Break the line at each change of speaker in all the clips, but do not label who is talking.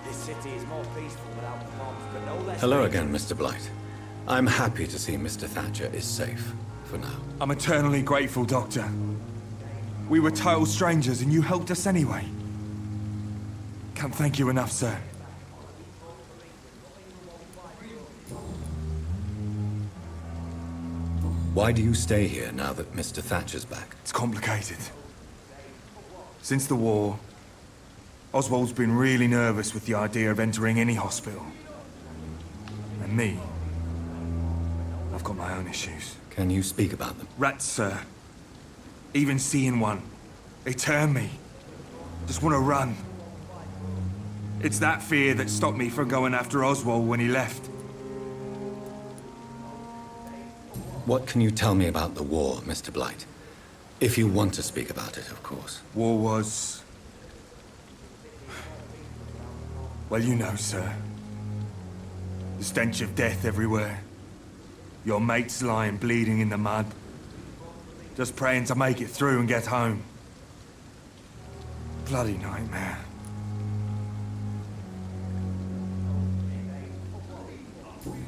This city is more peaceful without the bombs, but no less...
Hello again, Mr. Blight. I'm happy to see Mr. Thatcher is safe, for now.
I'm eternally grateful, Doctor. We were total strangers and you helped us anyway. Can't thank you enough, sir.
Why do you stay here now that Mr. Thatcher's back?
It's complicated. Since the war, Oswald's been really nervous with the idea of entering any hospital. And me, I've got my own issues.
Can you speak about them?
Rats, sir. Even seeing one, they turn me. Just want to run. It's that fear that stopped me from going after Oswald when he left.
What can you tell me about the war, Mr. Blight? If you want to speak about it, of course.
War was... well, you know, sir. The stench of death everywhere. Your mates lying bleeding in the mud. Just praying to make it through and get home. Bloody nightmare.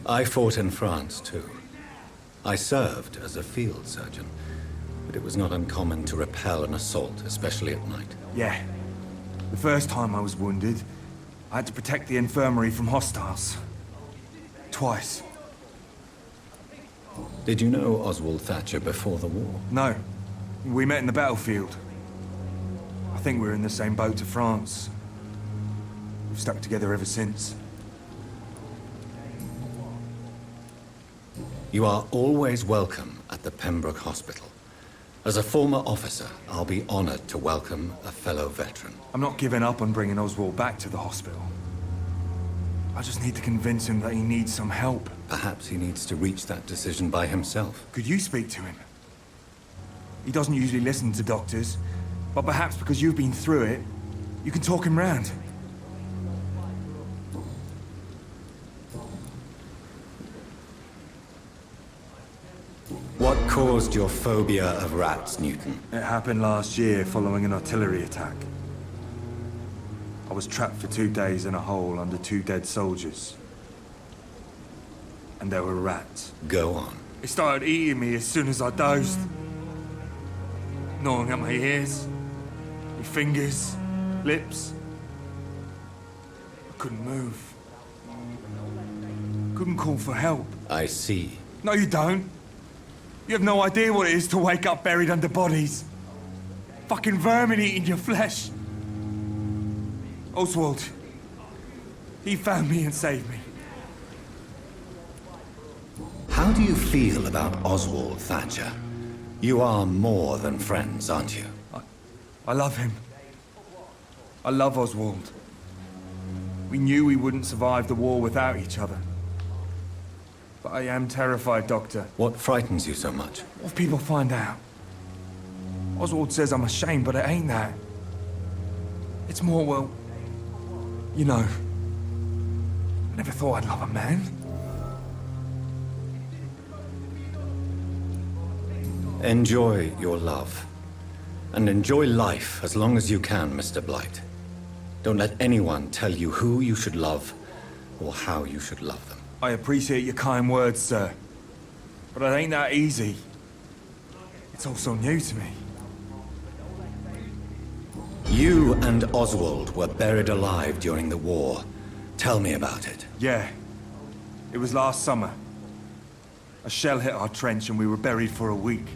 I fought in France, too. I served as a field surgeon, but it was not uncommon to repel an assault, especially at night.
Yeah. The first time I was wounded, I had to protect the infirmary from hostiles. Twice.
Did you know Oswald Thatcher before the war?
No. We met in the battlefield. I think we're in the same boat to France. We've stuck together ever since.
You are always welcome at the Pembroke Hospital. As a former officer, I'll be honored to welcome a fellow veteran.
I'm not giving up on bringing Oswald back to the hospital. I just need to convince him that he needs some help.
Perhaps he needs to reach that decision by himself.
Could you speak to him? He doesn't usually listen to doctors, but perhaps because you've been through it, you can talk him round.
What caused your phobia of rats, Newton?
It happened last year following an artillery attack. I was trapped for 2 days in a hole under 2 dead soldiers. And there were rats.
Go on.
They started eating me as soon as I dozed. Gnawing at my ears, my fingers, lips. I couldn't move. Couldn't call for help.
I see.
No, you don't. You have no idea what it is to wake up buried under bodies. Fucking vermin eating your flesh. Oswald. He found me and saved me.
How do you feel about Oswald Thatcher? You are more than friends, aren't you?
I love him. I love Oswald. We knew we wouldn't survive the war without each other. But I am terrified, Doctor.
What frightens you so much?
What if people find out? Oswald says I'm ashamed, but it ain't that. It's more, well, you know, I never thought I'd love a man.
Enjoy your love. And enjoy life as long as you can, Mr. Blight. Don't let anyone tell you who you should love or how you should love them.
I appreciate your kind words, sir. But it ain't that easy. It's all so new to me.
You and Oswald were buried alive during the war. Tell me about it.
Yeah. It was last summer. A shell hit our trench and we were buried for a week.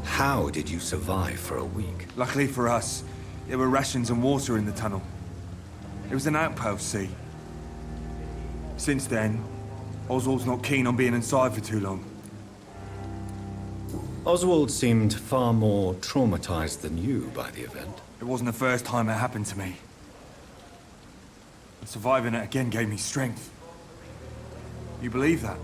How did you survive for a week?
Luckily for us, there were rations and water in the tunnel. It was an outpost, see. Since then, Oswald's not keen on being inside for too long.
Oswald seemed far more traumatized than you by the event.
It wasn't the first time it happened to me. And surviving it again gave me strength. You believe that?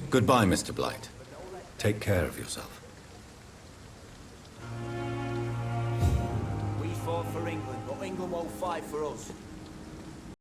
Goodbye, Mr. Blight. Take care of yourself.
We fought for England, but England won't fight for us.